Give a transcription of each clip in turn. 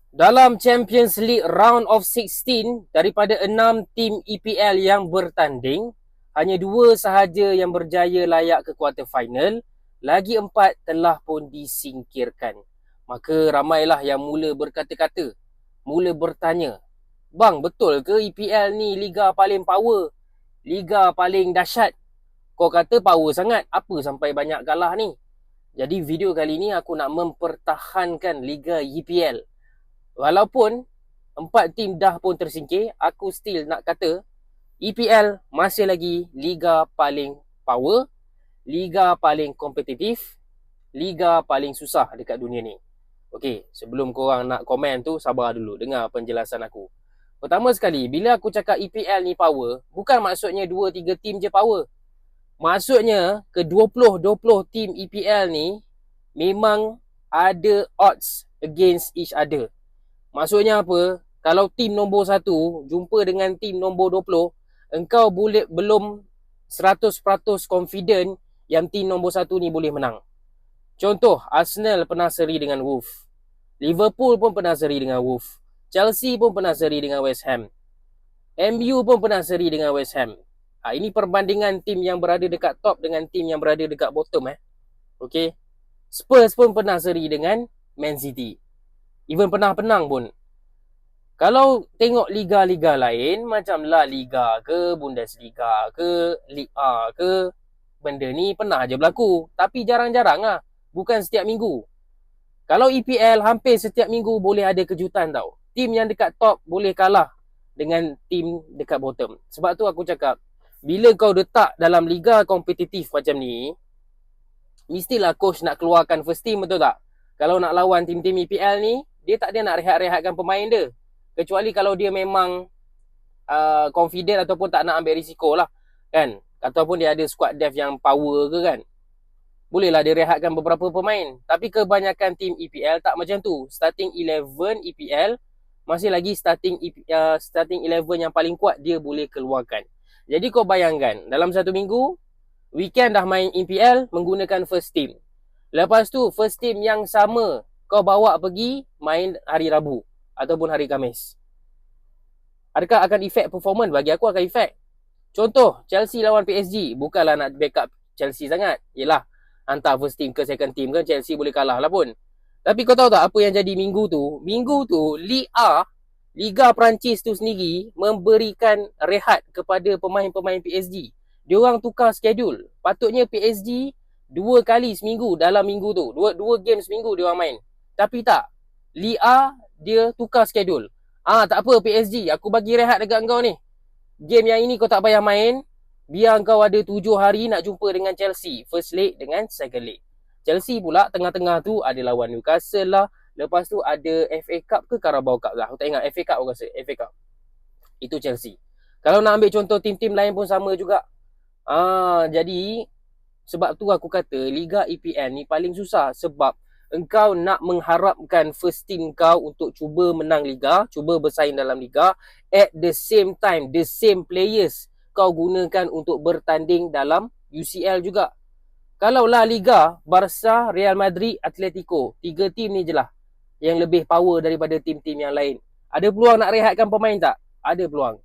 Dalam Champions League Round of 16, daripada 6 tim EPL yang bertanding, hanya 2 sahaja yang berjaya layak ke kuarter final, lagi 4 telah pun disingkirkan. Maka ramailah yang mula berkata-kata, mula bertanya, "Bang, betul ke EPL ni liga paling power? Liga paling dahsyat? Kau kata power sangat, apa sampai banyak kalah ni?" Jadi video kali ni aku nak mempertahankan liga EPL. Walaupun 4 tim dah pun tersingkir, aku still nak kata EPL masih lagi liga paling power, liga paling kompetitif, liga paling susah dekat dunia ni. Okey, sebelum korang nak komen tu, sabar dulu, dengar penjelasan aku. Pertama sekali, bila aku cakap EPL ni power, bukan maksudnya 2-3 tim je power. Maksudnya ke-20 tim EPL ni memang ada odds against each other. Maksudnya apa? Kalau tim nombor 1 jumpa dengan tim nombor 20, engkau belum 100% confident yang tim nombor 1 ni boleh menang. Contoh, Arsenal pernah seri dengan Wolves. Liverpool pun pernah seri dengan Wolves. Chelsea pun pernah seri dengan West Ham. MU pun pernah seri dengan West Ham. Ini perbandingan tim yang berada dekat top dengan tim yang berada dekat bottom. Okay. Spurs pun pernah seri dengan Man City. Even pernah penang pun. Kalau tengok liga-liga lain, macam La Liga ke, Bundesliga ke, Liga A ke, benda ni pernah je berlaku. Tapi jarang-jarang lah. Bukan setiap minggu. Kalau EPL, hampir setiap minggu boleh ada kejutan tau. Tim yang dekat top boleh kalah dengan tim dekat bottom. Sebab tu aku cakap, bila kau letak dalam liga kompetitif macam ni, mestilah coach nak keluarkan first team, betul tak? Kalau nak lawan tim-tim EPL ni, dia tak ada nak rehat-rehatkan pemain dia. Kecuali kalau dia memang confident ataupun tak nak ambil risiko lah, kan? Ataupun dia ada squad depth yang power ke, kan? Bolehlah dia rehatkan beberapa pemain. Tapi kebanyakan tim EPL tak macam tu. Starting 11 EPL, masih lagi starting 11 yang paling kuat dia boleh keluarkan. Jadi kau bayangkan, dalam satu minggu, weekend dah main EPL menggunakan first team. Lepas tu, first team yang sama kau bawa pergi main hari Rabu ataupun hari Khamis. Adakah akan efek performance? Bagi aku akan efek. Contoh, Chelsea lawan PSG. Bukanlah nak backup Chelsea sangat. Yelah, hantar first team ke second team kan, Chelsea boleh kalah lah pun. Tapi kau tahu tak apa yang jadi minggu tu? Minggu tu, Liga Perancis tu sendiri memberikan rehat kepada pemain-pemain PSG. Diorang tukar schedule. Patutnya PSG 2 kali seminggu dalam minggu tu. Dua game seminggu diorang main. Tapi tak. Liga dia tukar schedule. Tak apa PSG, aku bagi rehat dekat kau ni. Game yang ini kau tak payah main. Biar kau ada 7 hari nak jumpa dengan Chelsea. First leg dengan second leg. Chelsea pula tengah-tengah tu ada lawan Newcastle lah. Lepas tu ada FA Cup ke Carabao Cup lah. Aku tak ingat. FA Cup aku rasa. FA Cup. Itu Chelsea. Kalau nak ambil contoh tim-tim lain pun sama juga. Jadi sebab tu aku kata Liga EPL ni paling susah. Sebab engkau nak mengharapkan first team kau untuk cuba menang Liga, cuba bersaing dalam Liga. At the same time, the same players kau gunakan untuk bertanding dalam UCL juga. Kalau La Liga, Barca, Real Madrid, Atletico, 3 tim ni je lah yang lebih power daripada tim-tim yang lain. Ada peluang nak rehatkan pemain tak? Ada peluang.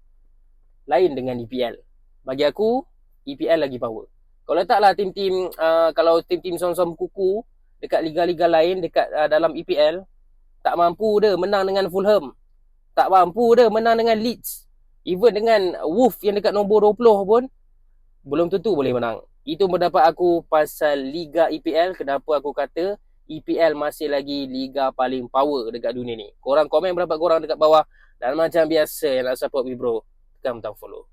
Lain dengan EPL. Bagi aku, EPL lagi power. Kalau letaklah tim-tim, kalau tim-tim som-som kuku dekat liga-liga lain, dekat dalam EPL, tak mampu dia menang dengan Fulham. Tak mampu dia menang dengan Leeds. Even dengan Wolves yang dekat nombor 20 pun, belum tentu boleh menang. Itu pendapat aku pasal Liga EPL. Kenapa aku kata EPL masih lagi liga paling power dekat dunia ni. Korang komen pendapat korang dekat bawah. Dan macam biasa yang nak support me bro, tekan butang follow.